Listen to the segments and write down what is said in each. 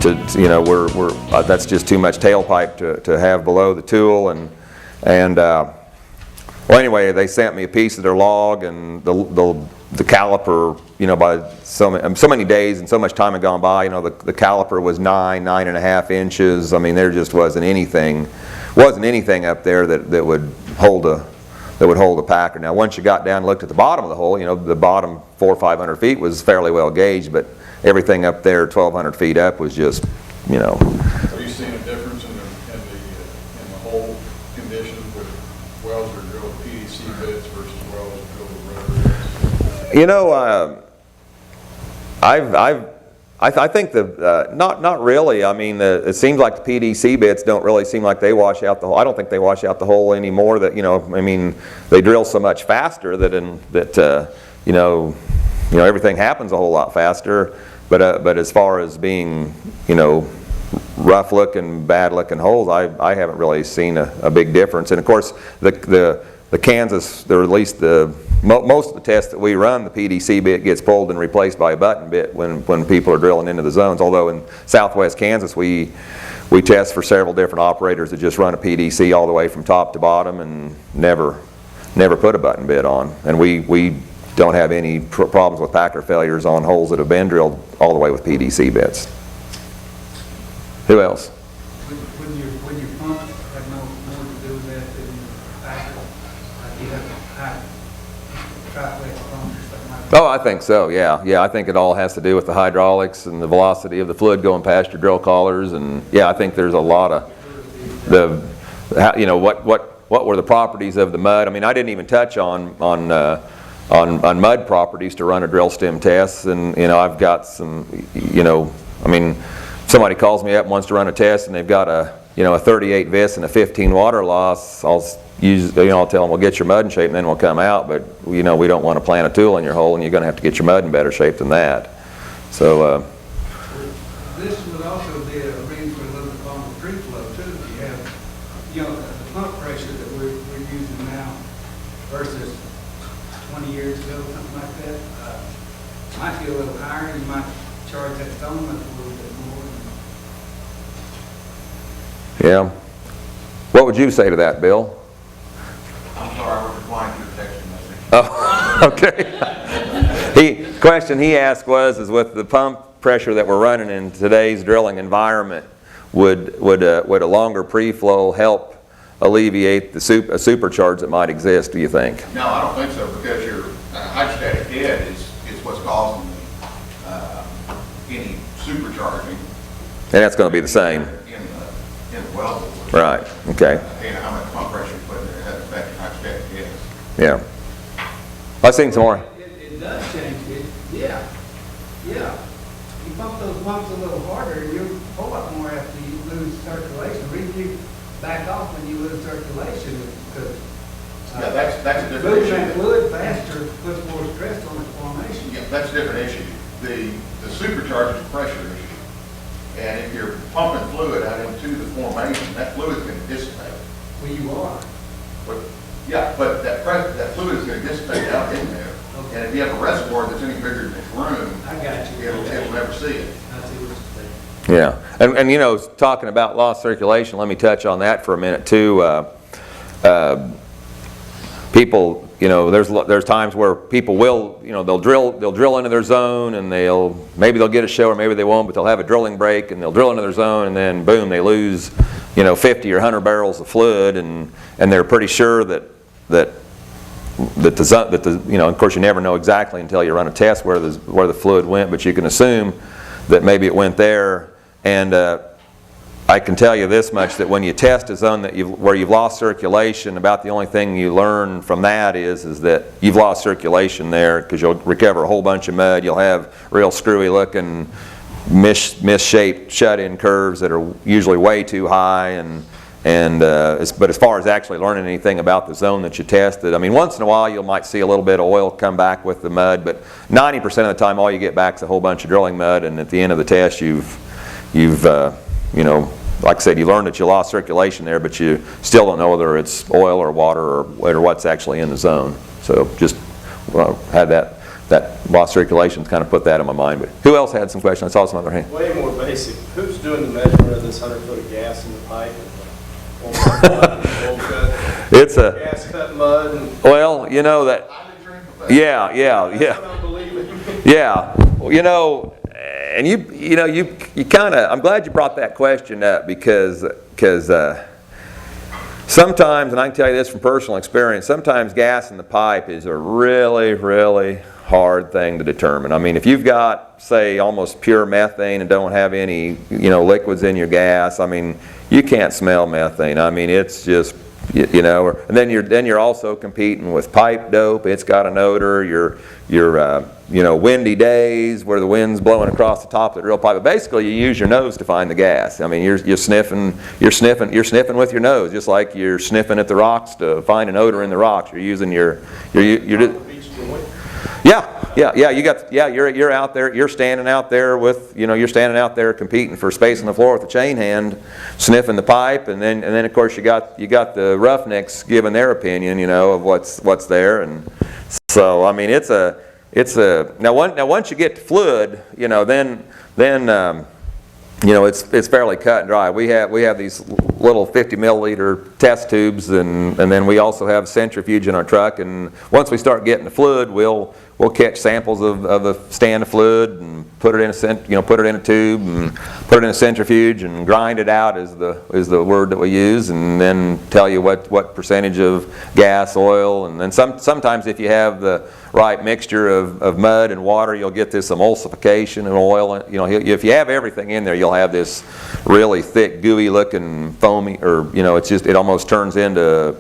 that's just too much tailpipe to have below the tool, and well, anyway, they sent me a piece of their log, and the caliper, by so many days and so much time had gone by, the caliper was 9.5 inches. I mean, there just wasn't anything up there that would hold a packer. Now, once you got down and looked at the bottom of the hole, the bottom 400 or 500 feet was fairly well gauged, but everything up there 1,200 feet up was just, Have you seen a difference in the hole condition with wells that are drilled with PDC bits versus wells that drilled with rotary bits? I think not really. I mean, it seems like the PDC bits don't really seem like they wash out the hole. I don't think they wash out the hole anymore. That I mean, they drill so much faster that everything happens a whole lot faster. But as far as being rough looking, bad looking holes, I haven't really seen a big difference. And of course, the Kansas, or at least most of the tests that we run, the PDC bit gets pulled and replaced by a button bit when people are drilling into the zones. Although in southwest Kansas, we test for several different operators that just run a PDC all the way from top to bottom and never put a button bit on. And we don't have any problems with packer failures on holes that have been drilled all the way with PDC bits. Who else? Would your pump have more to do with that than your packer? Like you have a triplex pump or something like that? Oh, I think so, yeah. I think it all has to do with the hydraulics and the velocity of the fluid going past your drill collars, and yeah, I think there's a lot of what were the properties of the mud. I mean, I didn't even touch on mud properties to run a drill stem test, and I've got some, I mean, somebody calls me up and wants to run a test, and they've got a 38 vis and a 15 water loss. I'll tell them, well, get your mud in shape and then we'll come out, but we don't want to plant a tool in your hole, and you're going to have to get your mud in better shape than that. So this would also be a reason for a little bit longer free flow too. You have the pump pressure that we're using now versus 20 years ago, something like that, might be a little higher. You might charge that stone up a little bit more. yeah. What would you say to that, Bill? I'm sorry, I was replying to a text message. Oh, okay. Question he asked is with the pump pressure that we're running in today's drilling environment, would a longer pre-flow help alleviate the supercharge that might exist, do you think? No, I don't think so, because your hydrostatic head is what's causing any supercharging. And that's going to be the same. In the well bore. Right, okay. How much pump pressure you put in there has affected hydrostatic head. Yeah. I've seen some more. It does change it. Yeah. You pump those pumps a little harder, you'll pull up more after you lose circulation. The reason you back off when you lose circulation is because Yeah, that's a different moving issue. that fluid faster puts more stress on the formation. Yeah, that's a different issue. The supercharge is a pressure issue. And if you're pumping fluid out into the formation, that fluid's going to dissipate. Well, you are. But that fluid is going to dissipate out in there. Okay. And if you have a reservoir that's any bigger than this room, I got you. it'll never see it. I see what you're saying. Yeah, and talking about lost circulation, let me touch on that for a minute too. People, there's times where people will, they'll drill into their zone, and maybe they'll get a show or maybe they won't, but they'll have a drilling break and they'll drill into their zone, and then boom, they lose 50 or 100 barrels of fluid, and they're pretty sure that of course you never know exactly until you run a test where the fluid went, but you can assume that maybe it went there. And I can tell you this much, that when you test a zone where you've lost circulation, about the only thing you learn from that is that you've lost circulation there, because you'll recover a whole bunch of mud. You'll have real screwy looking misshaped shut-in curves that are usually way too high, but as far as actually learning anything about the zone that you tested, I mean, once in a while you might see a little bit of oil come back with the mud, but 90% of the time all you get back is a whole bunch of drilling mud, and at the end of the test you've like I said, you learned that you lost circulation there, but you still don't know whether it's oil or water or what's actually in the zone. So just had that that lost circulation's kind of put that in my mind. But who else had some questions? I saw some other hand. Way more basic. Who's doing the measurement of this 100 foot of gas in the pipe? It's a, Gas cut mud and. well, you know that, yeah. That's what I'm believing. Yeah, well, you know, and you know, you kind of, I'm glad you brought that question up because sometimes, and I can tell you this from personal experience, sometimes gas in the pipe is a really, really hard thing to determine. I mean, if you've got, say, almost pure methane and don't have any, you know, liquids in your gas, I mean, you can't smell methane. I mean, it's just, you know, and then you're also competing with pipe dope. It's got an odor. Your you know, windy days where the wind's blowing across the top of the drill pipe. But basically, you use your nose to find the gas. I mean, you're sniffing with your nose, just like you're sniffing at the rocks to find an odor in the rocks. You're using you're you're out there, you're standing out there with, you know, you're standing out there competing for space on the floor with a chain hand, sniffing the pipe, and then of course you got the roughnecks giving their opinion, you know, of what's there. And so I mean, it's a now once you get to fluid, you know, then you know, it's fairly cut and dry. We have these little 50 milliliter test tubes, and then we also have centrifuge in our truck. And once we start getting the fluid, we'll catch samples of a stand of fluid and put it in a tube and put it in a centrifuge and grind it out is the word that we use, and then tell you what percentage of gas, oil, and then sometimes if you have the right mixture of mud and water, you'll get this emulsification and oil. You know, if you have everything in there, you'll have this really thick, gooey looking foamy, or you know, it almost turns into,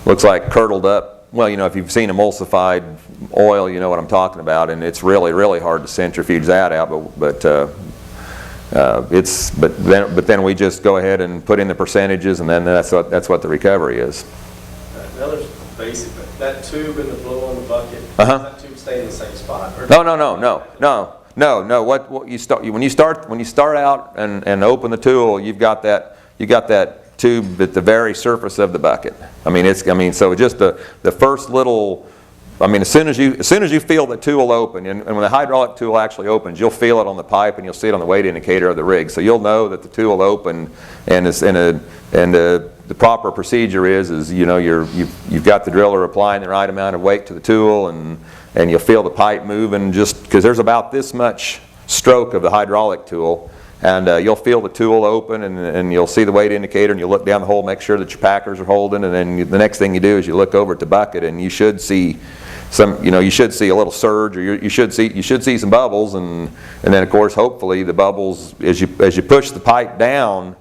looks like curdled up. Well, you know, if you've seen emulsified oil, you know what I'm talking about, and it's really, really hard to centrifuge that out. But then we just go ahead and put in the percentages, and then that's what the recovery is. Another basic, that tube and the blow on the bucket. Uh-huh. Does that tube stay in the same spot? Or No. What you start when you start out and open the tool, you got that tube at the very surface of the bucket. I mean, so just the first little. I mean, as soon as you feel the tool open, and when the hydraulic tool actually opens, you'll feel it on the pipe and you'll see it on the weight indicator of the rig. So you'll know that the tool opened, and the proper procedure is you know, you've got the driller applying the right amount of weight to the tool, and you'll feel the pipe moving, just because there's about this much stroke of the hydraulic tool, and you'll feel the tool open, and you'll see the weight indicator, and you look down the hole, make sure that your packers are holding, and then the next thing you do is you look over at the bucket, and you should see you should see a little surge, or you should see some bubbles, and then of course hopefully the bubbles, as you push the pipe down,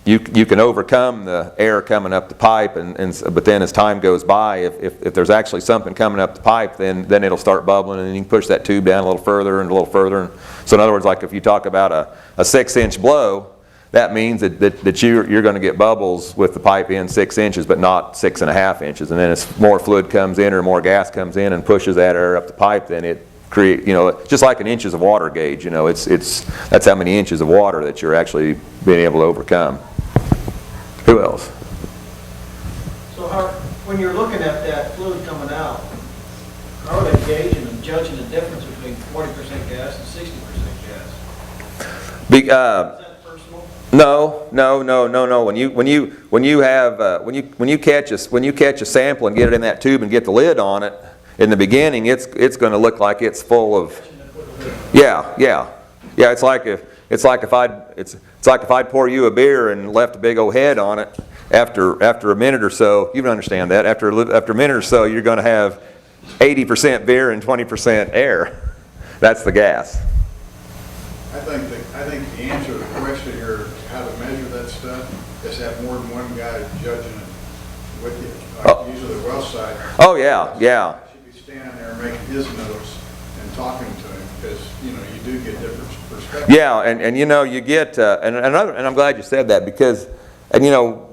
you can overcome the air coming up the pipe, but then as time goes by, if there's actually something coming up the pipe, then it'll start bubbling, and you can push that tube down a little further and a little further. So in other words, like if you talk about a 6-inch blow, that means that you're going to get bubbles with the pipe in 6 inches, but not 6.5 inches. And then as more fluid comes in or more gas comes in and pushes that air up the pipe, then it create, you know, just like an inches of water gauge. You know, that's how many inches of water that you're actually being able to overcome. Who else? So when you're looking at that fluid coming out, how are they gauging and judging the difference between 40% gas and 60% gas? Is that personal? No. When you catch a sample and get it in that tube and get the lid on it, in the beginning it's going to look like it's full of. Yeah. It's like if I'd pour you a beer and left a big old head on it. After a minute or so, you can understand that. After a minute or so, you're going to have 80% beer and 20% air. That's the gas. I think the answer to the question here, how to measure that stuff, is have more than one guy judging it with you. Usually the well side. Oh yeah. Should be standing there making his notes and talking to him, because you know you do get different perspectives. Yeah, and you know you get and I'm glad you said that, because you know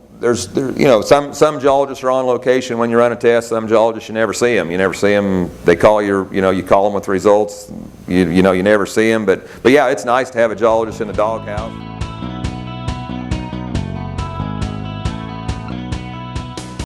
some geologists are on location when you run a test. Some geologists you never see them. They call you call them with results. You never see them. But yeah, it's nice to have a geologist in the doghouse.